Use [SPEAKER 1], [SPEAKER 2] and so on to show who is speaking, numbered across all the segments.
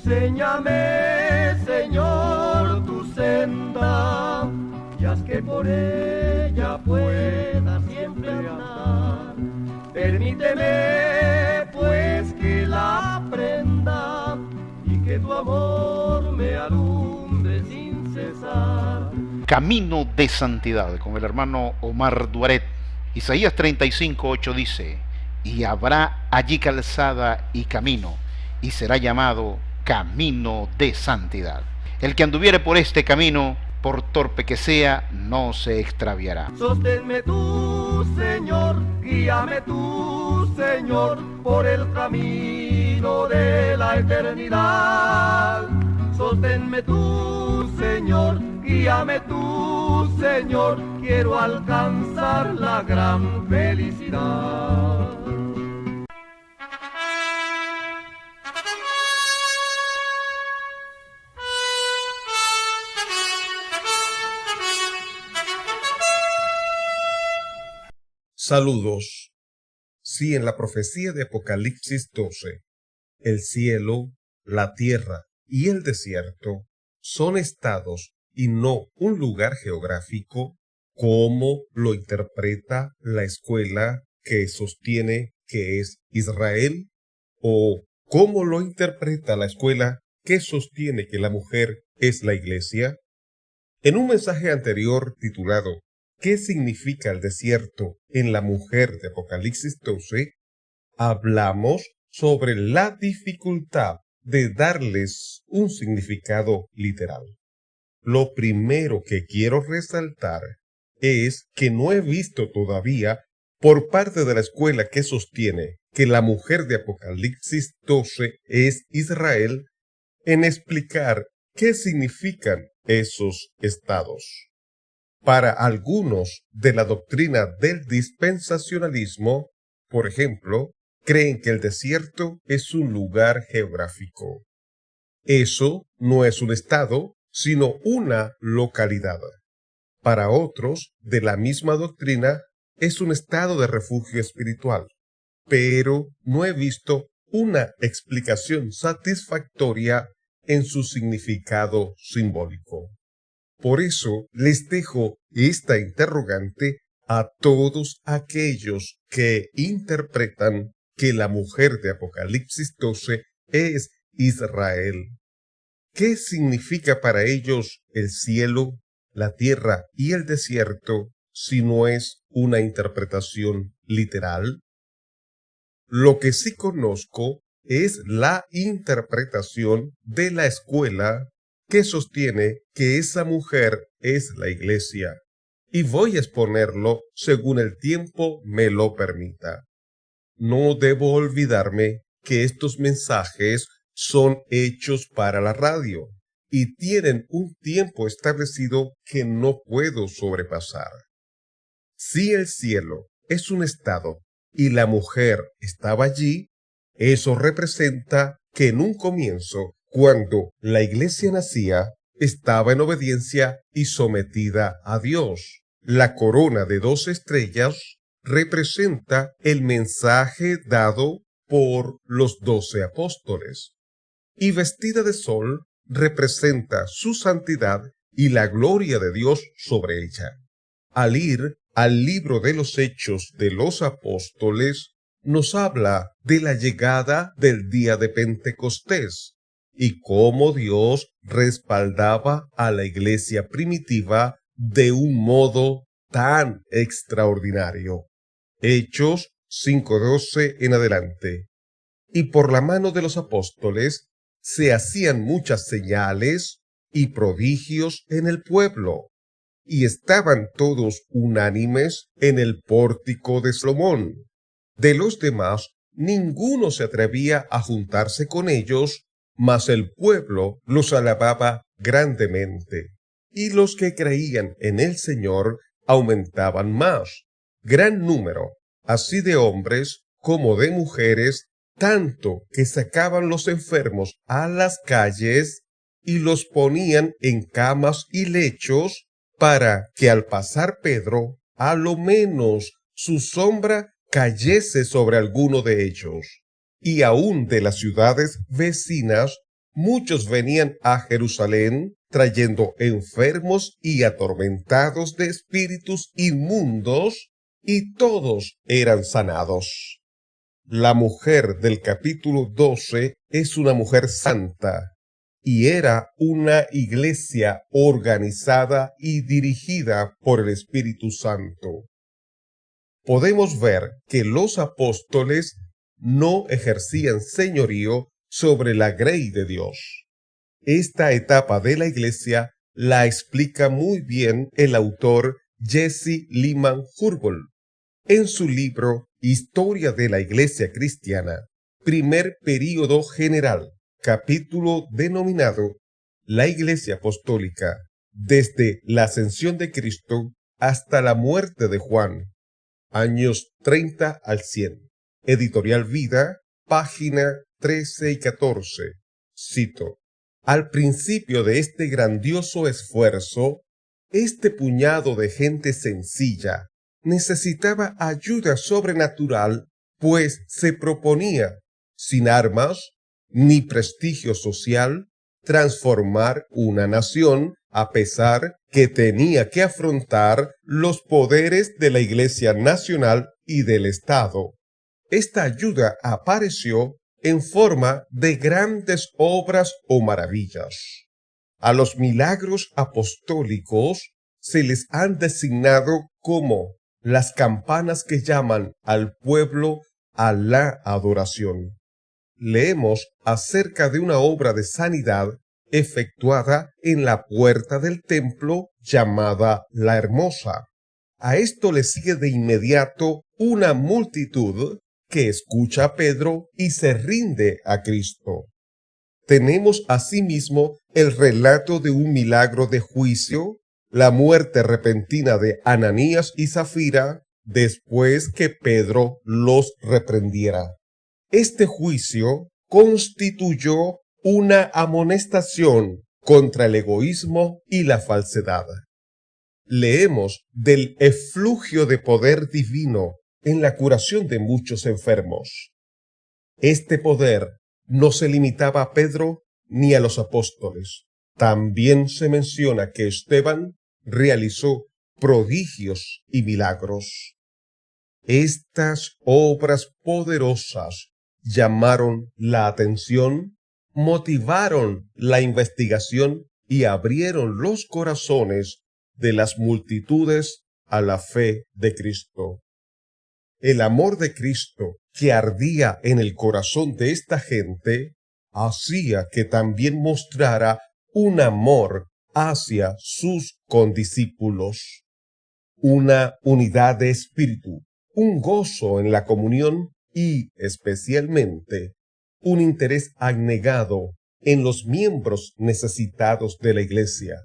[SPEAKER 1] Enséñame, Señor, tu senda, y haz que por ella pueda siempre andar. Permíteme, pues, que la aprenda y que tu amor me alumbre sin cesar.
[SPEAKER 2] Camino de santidad, con el hermano Omar Duaret. Isaías 35:8 dice: y habrá allí calzada y camino, y será llamado camino de santidad. El que anduviere por este camino, por torpe que sea, no se extraviará.
[SPEAKER 1] Sosténme tú, Señor, guíame tú, Señor, por el camino de la eternidad. Sosténme tú, Señor, guíame tú, Señor, quiero alcanzar la gran felicidad.
[SPEAKER 3] Saludos. Si en la profecía de Apocalipsis 12, el cielo, la tierra y el desierto son estados y no un lugar geográfico, ¿cómo lo interpreta la escuela que sostiene que es Israel? ¿O cómo lo interpreta la escuela que sostiene que la mujer es la iglesia? En un mensaje anterior titulado ¿Qué significa el desierto en la mujer de Apocalipsis 12? Hablamos sobre la dificultad de darles un significado literal. Lo primero que quiero resaltar es que no he visto todavía por parte de la escuela que sostiene que la mujer de Apocalipsis 12 es Israel en explicar qué significan esos estados. Para algunos de la doctrina del dispensacionalismo, por ejemplo, creen que el desierto es un lugar geográfico. Eso no es un estado, sino una localidad. Para otros de la misma doctrina, es un estado de refugio espiritual, pero no he visto una explicación satisfactoria en su significado simbólico. Por eso les dejo esta interrogante a todos aquellos que interpretan que la mujer de Apocalipsis 12 es Israel. ¿Qué significa para ellos el cielo, la tierra y el desierto si no es una interpretación literal? Lo que sí conozco es la interpretación de la escuela que sostiene que esa mujer es la iglesia, y voy a exponerlo según el tiempo me lo permita. No debo olvidarme que estos mensajes son hechos para la radio y tienen un tiempo establecido que no puedo sobrepasar. Si el cielo es un estado y la mujer estaba allí, eso representa que en un comienzo, cuando la iglesia nacía, estaba en obediencia y sometida a Dios. La corona de 2 estrellas representa el mensaje dado por los 12 apóstoles. Y vestida de sol representa su santidad y la gloria de Dios sobre ella. Al ir al libro de los Hechos de los Apóstoles, nos habla de la llegada del día de Pentecostés y cómo Dios respaldaba a la iglesia primitiva de un modo tan extraordinario. Hechos 5:12 en adelante. Y por la mano de los apóstoles se hacían muchas señales y prodigios en el pueblo, y estaban todos unánimes en el pórtico de Salomón. De los demás, ninguno se atrevía a juntarse con ellos, mas el pueblo los alababa grandemente. Y los que creían en el Señor aumentaban más, gran número, así de hombres como de mujeres, tanto que sacaban los enfermos a las calles y los ponían en camas y lechos, para que al pasar Pedro, a lo menos su sombra cayese sobre alguno de ellos. Y aun de las ciudades vecinas muchos venían a Jerusalén trayendo enfermos y atormentados de espíritus inmundos, y todos eran sanados. La mujer del capítulo 12 es una mujer santa, y era una iglesia organizada y dirigida por el Espíritu Santo. Podemos ver que los apóstoles no ejercían señorío sobre la grey de Dios. Esta etapa de la iglesia la explica muy bien el autor Jesse Lyman Hurble en su libro Historia de la Iglesia Cristiana, primer período general, capítulo denominado La Iglesia Apostólica, desde la ascensión de Cristo hasta la muerte de Juan, años 30 al 100. Editorial Vida, página 13 y 14. Cito: al principio de este grandioso esfuerzo, este puñado de gente sencilla necesitaba ayuda sobrenatural, pues se proponía, sin armas ni prestigio social, transformar una nación, a pesar que tenía que afrontar los poderes de la Iglesia Nacional y del Estado. Esta ayuda apareció en forma de grandes obras o maravillas. A los milagros apostólicos se les han designado como las campanas que llaman al pueblo a la adoración. Leemos acerca de una obra de sanidad efectuada en la puerta del templo llamada La Hermosa. A esto le sigue de inmediato una multitud que escucha a Pedro y se rinde a Cristo. Tenemos asimismo el relato de un milagro de juicio, la muerte repentina de Ananías y Zafira después que Pedro los reprendiera. Este juicio constituyó una amonestación contra el egoísmo y la falsedad. Leemos del eflugio de poder divino en la curación de muchos enfermos. Este poder no se limitaba a Pedro ni a los apóstoles. También se menciona que Esteban realizó prodigios y milagros. Estas obras poderosas llamaron la atención, motivaron la investigación y abrieron los corazones de las multitudes a la fe de Cristo. El amor de Cristo que ardía en el corazón de esta gente hacía que también mostrara un amor hacia sus condiscípulos, una unidad de espíritu, un gozo en la comunión y, especialmente, un interés abnegado en los miembros necesitados de la iglesia.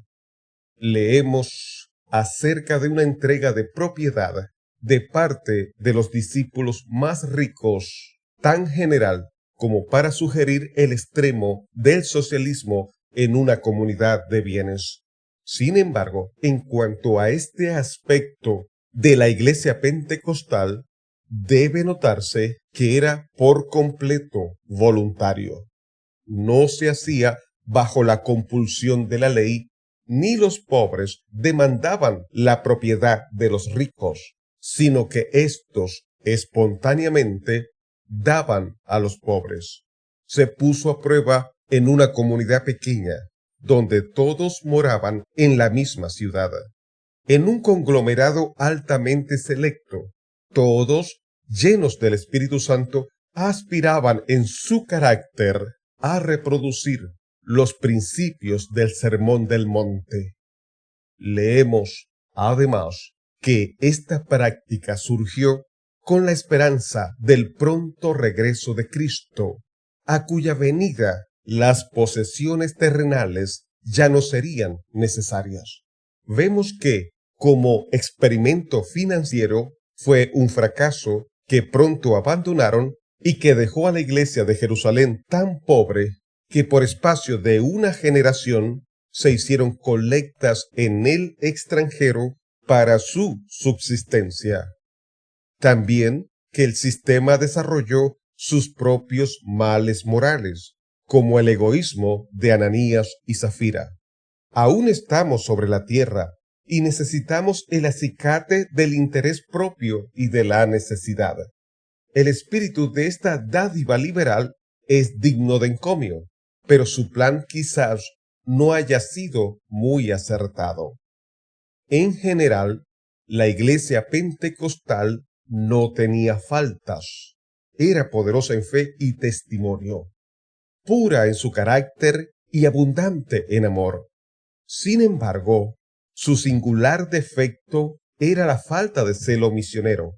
[SPEAKER 3] Leemos acerca de una entrega de propiedad de parte de los discípulos más ricos, tan general como para sugerir el extremo del socialismo en una comunidad de bienes. Sin embargo, en cuanto a este aspecto de la iglesia pentecostal, debe notarse que era por completo voluntario. No se hacía bajo la compulsión de la ley, ni los pobres demandaban la propiedad de los ricos, sino que éstos espontáneamente daban a los pobres. Se puso a prueba en una comunidad pequeña, donde todos moraban en la misma ciudad. En un conglomerado altamente selecto, todos, llenos del Espíritu Santo, aspiraban en su carácter a reproducir los principios del Sermón del Monte. Leemos, además, que esta práctica surgió con la esperanza del pronto regreso de Cristo, a cuya venida las posesiones terrenales ya no serían necesarias. Vemos que, como experimento financiero, fue un fracaso que pronto abandonaron y que dejó a la iglesia de Jerusalén tan pobre que por espacio de una generación se hicieron colectas en el extranjero para su subsistencia. También que el sistema desarrolló sus propios males morales, como el egoísmo de Ananías y Zafira. Aún estamos sobre la tierra y necesitamos el acicate del interés propio y de la necesidad. El espíritu de esta dádiva liberal es digno de encomio, pero su plan quizás no haya sido muy acertado. En general, la iglesia pentecostal no tenía faltas. Era poderosa en fe y testimonio, pura en su carácter y abundante en amor. Sin embargo, su singular defecto era la falta de celo misionero.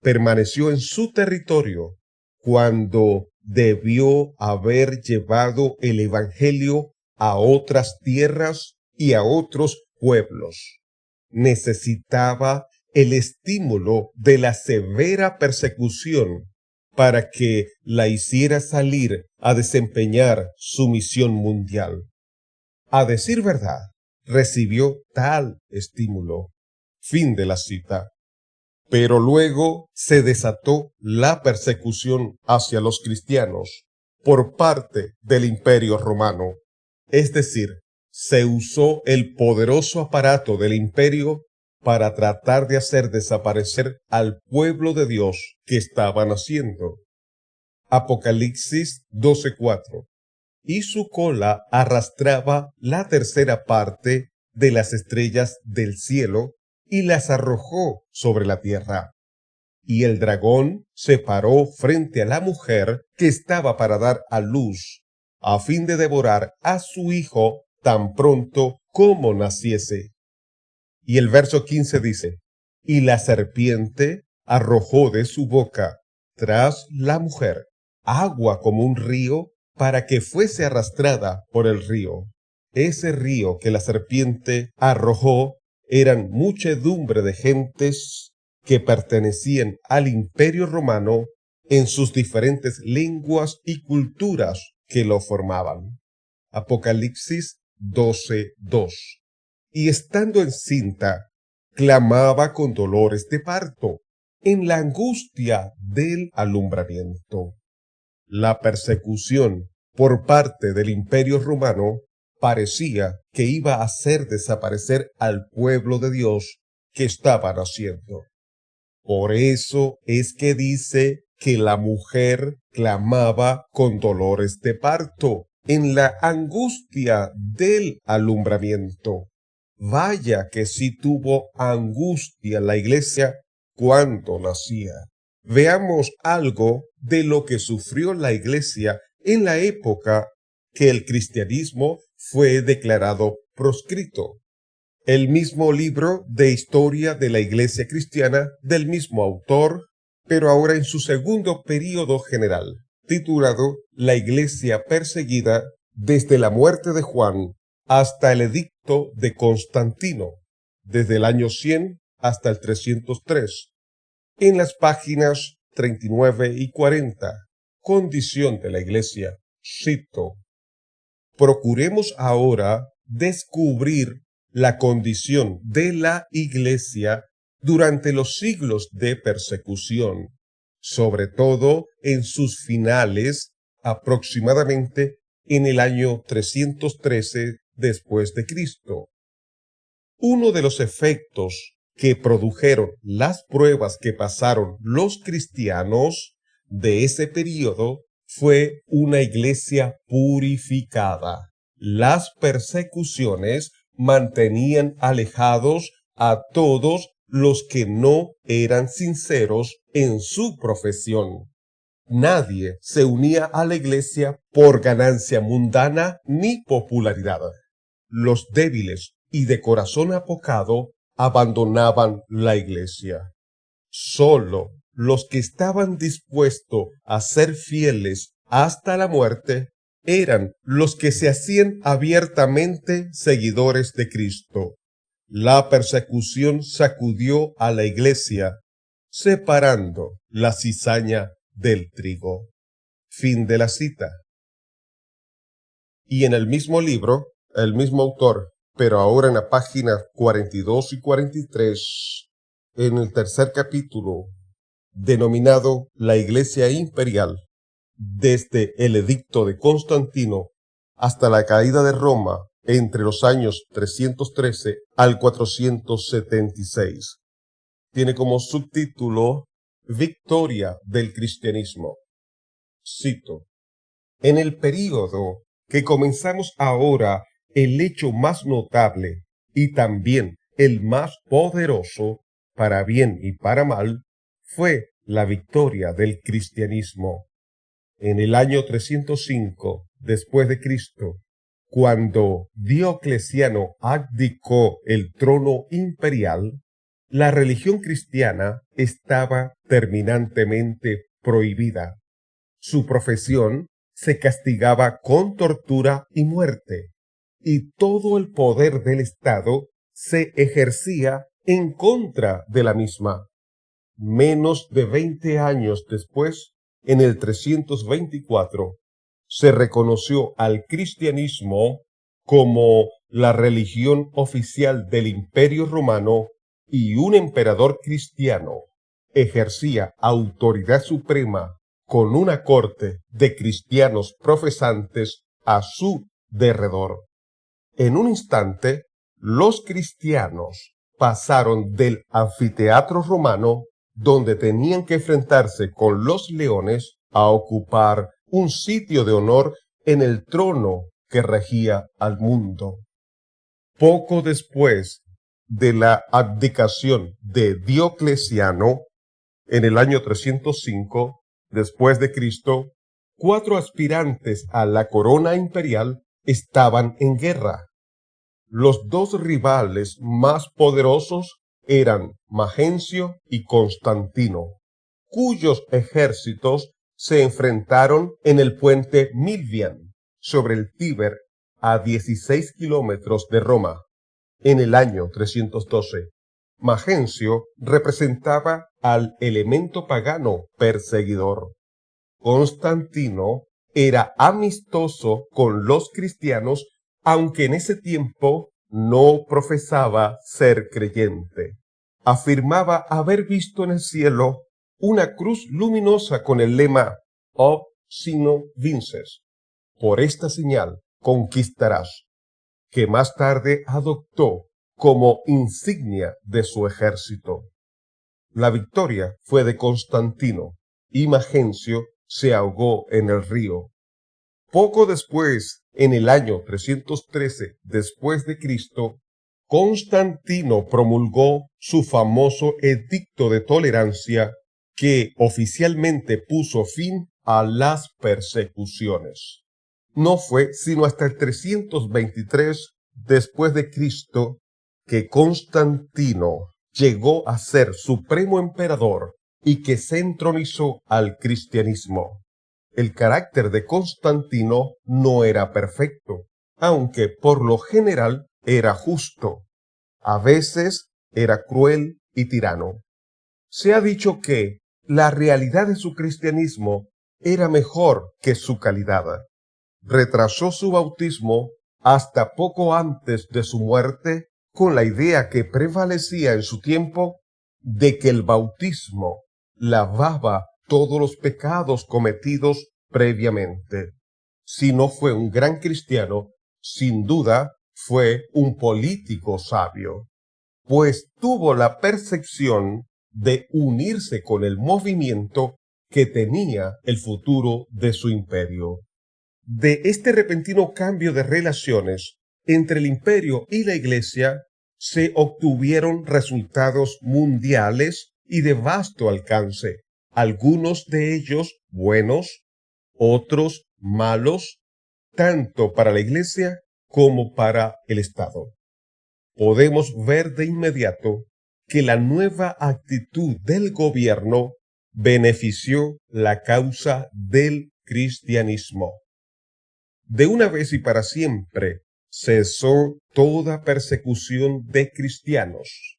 [SPEAKER 3] Permaneció en su territorio cuando debió haber llevado el evangelio a otras tierras y a otros pueblos. Necesitaba el estímulo de la severa persecución para que la hiciera salir a desempeñar su misión mundial. A decir verdad, recibió tal estímulo. Fin de la cita. Pero luego se desató la persecución hacia los cristianos por parte del Imperio Romano. Es decir, se usó el poderoso aparato del imperio para tratar de hacer desaparecer al pueblo de Dios que estaba naciendo. Apocalipsis 12:4. Y su cola arrastraba la tercera parte de las estrellas del cielo y las arrojó sobre la tierra. Y el dragón se paró frente a la mujer que estaba para dar a luz, a fin de devorar a su hijo tan pronto como naciese. Y el verso 15 dice, y la serpiente arrojó de su boca tras la mujer agua como un río para que fuese arrastrada por el río. Ese río que la serpiente arrojó eran muchedumbre de gentes que pertenecían al Imperio Romano en sus diferentes lenguas y culturas que lo formaban. Apocalipsis 12:2. Y estando encinta, clamaba con dolores de parto, en la angustia del alumbramiento. La persecución por parte del Imperio Romano parecía que iba a hacer desaparecer al pueblo de Dios que estaba naciendo. Por eso es que dice que la mujer clamaba con dolores de parto, en la angustia del alumbramiento. Vaya que sí tuvo angustia la iglesia cuando nacía. Veamos algo de lo que sufrió la iglesia en la época que el cristianismo fue declarado proscrito. El mismo libro de historia de la iglesia cristiana del mismo autor, pero ahora en su segundo período general, titulado La iglesia perseguida desde la muerte de Juan hasta el edicto de Constantino, desde el año 100 hasta el 303. En las páginas 39 y 40, condición de la iglesia, cito: procuremos ahora descubrir la condición de la iglesia durante los siglos de persecución, sobre todo en sus finales, aproximadamente en el año 313 después de Cristo. Uno de los efectos que produjeron las pruebas que pasaron los cristianos de ese período fue una iglesia purificada. Las persecuciones mantenían alejados a todos los que no eran sinceros en su profesión. Nadie se unía a la iglesia por ganancia mundana ni popularidad. Los débiles y de corazón apocado abandonaban la iglesia. Solo los que estaban dispuestos a ser fieles hasta la muerte eran los que se hacían abiertamente seguidores de Cristo. La persecución sacudió a la iglesia, separando la cizaña del trigo. Fin de la cita. Y en el mismo libro, el mismo autor, pero ahora en la página 42 y 43, en el tercer capítulo, denominado La Iglesia Imperial, desde el edicto de Constantino hasta la caída de Roma entre los años 313 al 476. Tiene como subtítulo Victoria del cristianismo. Cito: en el período que comenzamos ahora, el hecho más notable y también el más poderoso, para bien y para mal, fue la victoria del cristianismo. En el año 305 después de Cristo, cuando Diocleciano abdicó el trono imperial, la religión cristiana estaba terminantemente prohibida. Su profesión se castigaba con tortura y muerte, y todo el poder del Estado se ejercía en contra de la misma. Menos de 20 años después, en el 324, se reconoció al cristianismo como la religión oficial del Imperio Romano y un emperador cristiano ejercía autoridad suprema con una corte de cristianos profesantes a su derredor. En un instante, los cristianos pasaron del anfiteatro romano, donde tenían que enfrentarse con los leones, a ocupar un sitio de honor en el trono que regía al mundo. Poco después de la abdicación de Diocleciano, en el año 305 después de Cristo, 4 aspirantes a la corona imperial estaban en guerra. Los 2 rivales más poderosos eran Magencio y Constantino, cuyos ejércitos se enfrentaron en el puente Milvian, sobre el Tíber, a 16 kilómetros de Roma, en el año 312. Magencio representaba al elemento pagano perseguidor. Constantino era amistoso con los cristianos, aunque en ese tiempo no profesaba ser creyente. Afirmaba haber visto en el cielo una cruz luminosa con el lema Ob Signo Vinces, por esta señal conquistarás, que más tarde adoptó como insignia de su ejército. La victoria fue de Constantino y Magencio se ahogó en el río. Poco después, en el año 313 después de Cristo, Constantino promulgó su famoso edicto de tolerancia, que oficialmente puso fin a las persecuciones. No fue sino hasta el 323 después de Cristo que Constantino llegó a ser supremo emperador y que se entronizó al cristianismo. El carácter de Constantino no era perfecto, aunque por lo general era justo. A veces era cruel y tirano. Se ha dicho que la realidad de su cristianismo era mejor que su calidad. Retrasó su bautismo hasta poco antes de su muerte, con la idea que prevalecía en su tiempo de que el bautismo lavaba todos los pecados cometidos previamente. Si no fue un gran cristiano, sin duda fue un político sabio, pues tuvo la percepción de unirse con el movimiento que tenía el futuro de su imperio. De este repentino cambio de relaciones entre el imperio y la iglesia se obtuvieron resultados mundiales y de vasto alcance, algunos de ellos buenos, otros malos, tanto para la iglesia como para el Estado. Podemos ver de inmediato que la nueva actitud del gobierno benefició la causa del cristianismo. De una vez y para siempre cesó toda persecución de cristianos.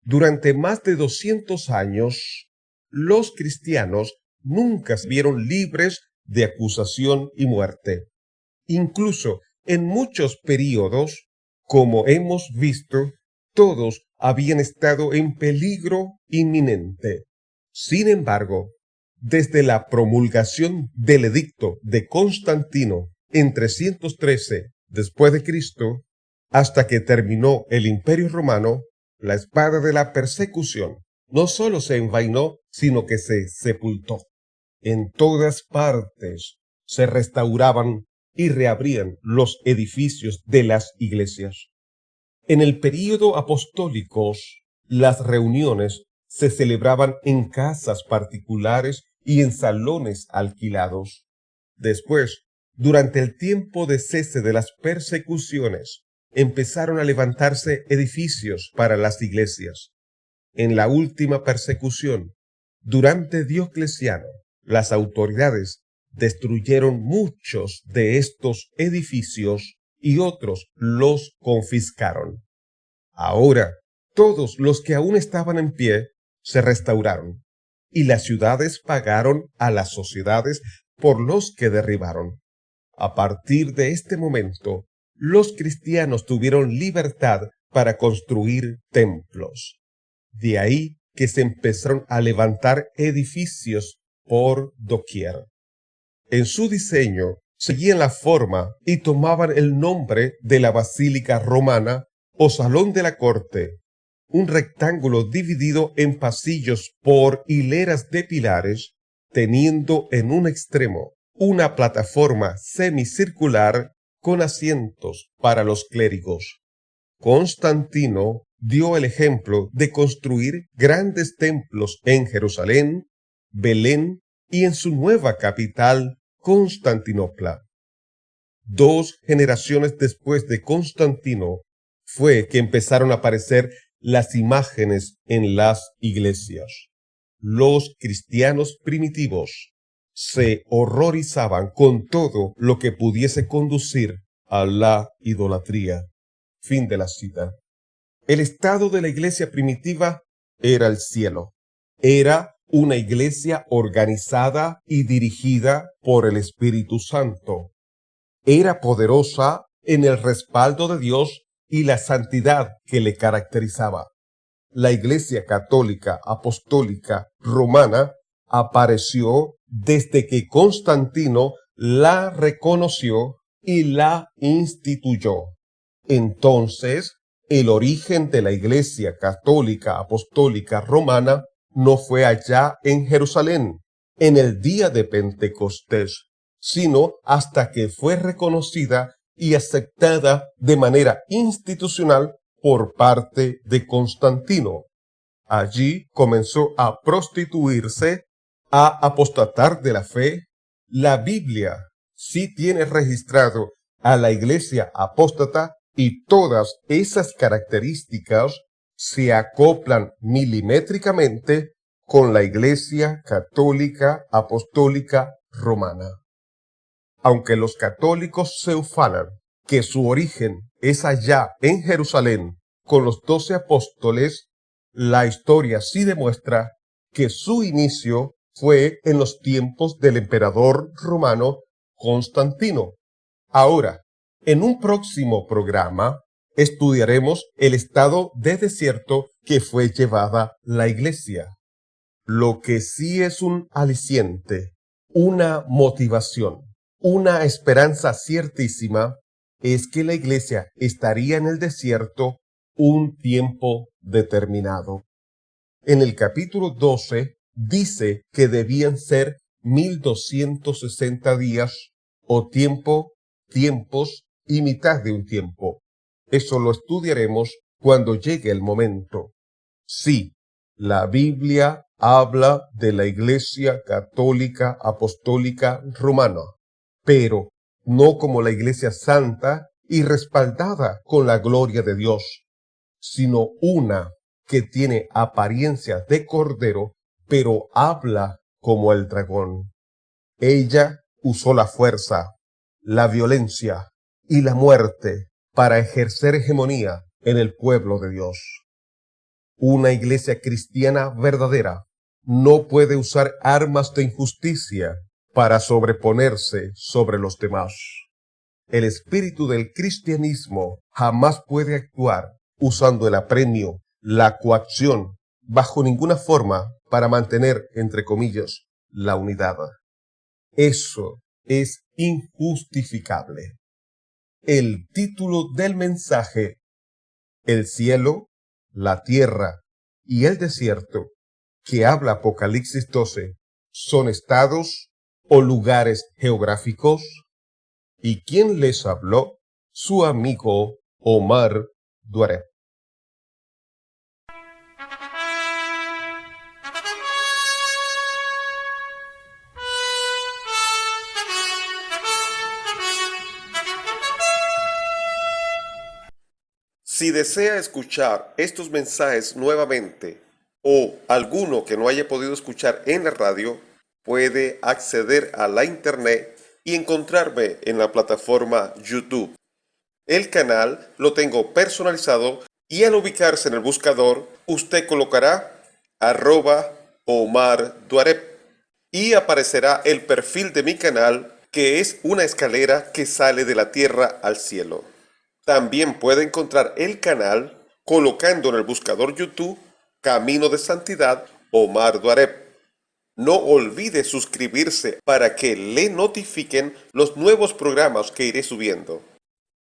[SPEAKER 3] Durante más de 200 años, los cristianos nunca se vieron libres de acusación y muerte. Incluso en muchos períodos, como hemos visto, todos habían estado en peligro inminente. Sin embargo, desde la promulgación del edicto de Constantino en 313 después de Cristo hasta que terminó el Imperio Romano, la espada de la persecución no solo se envainó, sino que se sepultó. En todas partes se restauraban y reabrían los edificios de las iglesias. En el período apostólico, las reuniones se celebraban en casas particulares y en salones alquilados. Después, durante el tiempo de cese de las persecuciones, empezaron a levantarse edificios para las iglesias. En la última persecución, durante Diocleciano, las autoridades destruyeron muchos de estos edificios y otros los confiscaron. Ahora, todos los que aún estaban en pie se restauraron, y las ciudades pagaron a las sociedades por los que derribaron. A partir de este momento, los cristianos tuvieron libertad para construir templos. De ahí que se empezaron a levantar edificios por doquier. En su diseño seguían la forma y tomaban el nombre de la Basílica Romana o Salón de la Corte, un rectángulo dividido en pasillos por hileras de pilares, teniendo en un extremo una plataforma semicircular con asientos para los clérigos. Constantino dio el ejemplo de construir grandes templos en Jerusalén, Belén y en su nueva capital, Constantinopla. 2 generaciones después de Constantino fue que empezaron a aparecer las imágenes en las iglesias. Los cristianos primitivos se horrorizaban con todo lo que pudiese conducir a la idolatría. Fin de la cita. El estado de la iglesia primitiva era el cielo. Era una iglesia organizada y dirigida por el Espíritu Santo. Era poderosa en el respaldo de Dios y la santidad que le caracterizaba. La Iglesia Católica Apostólica Romana apareció desde que Constantino la reconoció y la instituyó. Entonces, el origen de la Iglesia Católica Apostólica Romana no fue allá en Jerusalén, en el día de Pentecostés, sino hasta que fue reconocida y aceptada de manera institucional por parte de Constantino. Allí comenzó a prostituirse, a apostatar de la fe. La Biblia sí tiene registrado a la iglesia apóstata y todas esas características se acoplan milimétricamente con la Iglesia Católica Apostólica Romana. Aunque los católicos se ufanan que su origen es allá en Jerusalén con los 12 apóstoles, la historia sí demuestra que su inicio fue en los tiempos del emperador romano Constantino. Ahora, en un próximo programa, estudiaremos el estado de desierto que fue llevada la iglesia. Lo que sí es un aliciente, una motivación, una esperanza ciertísima, es que la iglesia estaría en el desierto un tiempo determinado. En el capítulo 12 dice que debían ser 1260 días o tiempos y mitad de un tiempo. Eso lo estudiaremos cuando llegue el momento. Sí, la Biblia habla de la Iglesia Católica Apostólica Romana, pero no como la Iglesia Santa y respaldada con la gloria de Dios, sino una que tiene apariencia de cordero, pero habla como el dragón. Ella usó la fuerza, la violencia y la muerte para ejercer hegemonía en el pueblo de Dios. Una iglesia cristiana verdadera no puede usar armas de injusticia para sobreponerse sobre los demás. El espíritu del cristianismo jamás puede actuar usando el apremio, la coacción, bajo ninguna forma para mantener, entre comillas, la unidad. Eso es injustificable. El título del mensaje: el cielo, la tierra y el desierto, que habla Apocalipsis 12, ¿son estados o lugares geográficos? ¿Y quién les habló? Su amigo Omar Duaré. Si desea escuchar estos mensajes nuevamente o alguno que no haya podido escuchar en la radio, puede acceder a la internet y encontrarme en la plataforma YouTube. El canal lo tengo personalizado y al ubicarse en el buscador, usted colocará @Omar Duaré y aparecerá el perfil de mi canal, que es una escalera que sale de la tierra al cielo. También puede encontrar el canal colocando en el buscador YouTube Camino de Santidad Omar Duaré. No olvide suscribirse para que le notifiquen los nuevos programas que iré subiendo.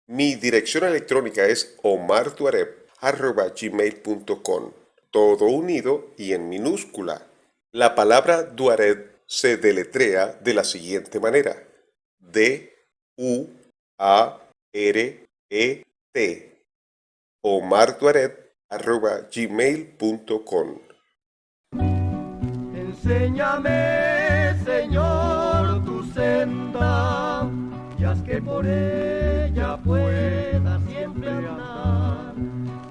[SPEAKER 3] Mi dirección electrónica es omarduareb@gmail.com, todo unido y en minúscula. La palabra Duaré se deletrea de la siguiente manera: D-U-A-R-E-T, omarduareb@gmail.com.
[SPEAKER 1] Enséñame, Señor, tu senda, y haz que por ella pueda siempre andar.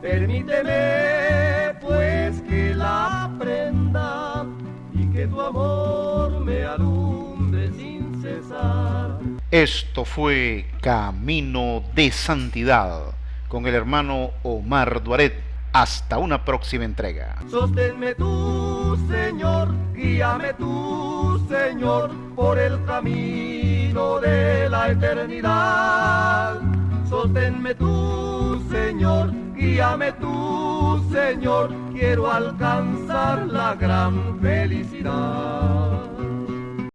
[SPEAKER 1] Permíteme, pues, que la aprenda y que tu amor me alumbre sin cesar.
[SPEAKER 2] Esto fue Camino de Santidad con el hermano Omar Duaré. Hasta una próxima entrega.
[SPEAKER 1] Sosténme tú, Señor, guíame tú, Señor, por el camino de la eternidad. Sosténme tú, Señor, guíame tú, Señor, quiero alcanzar la gran felicidad.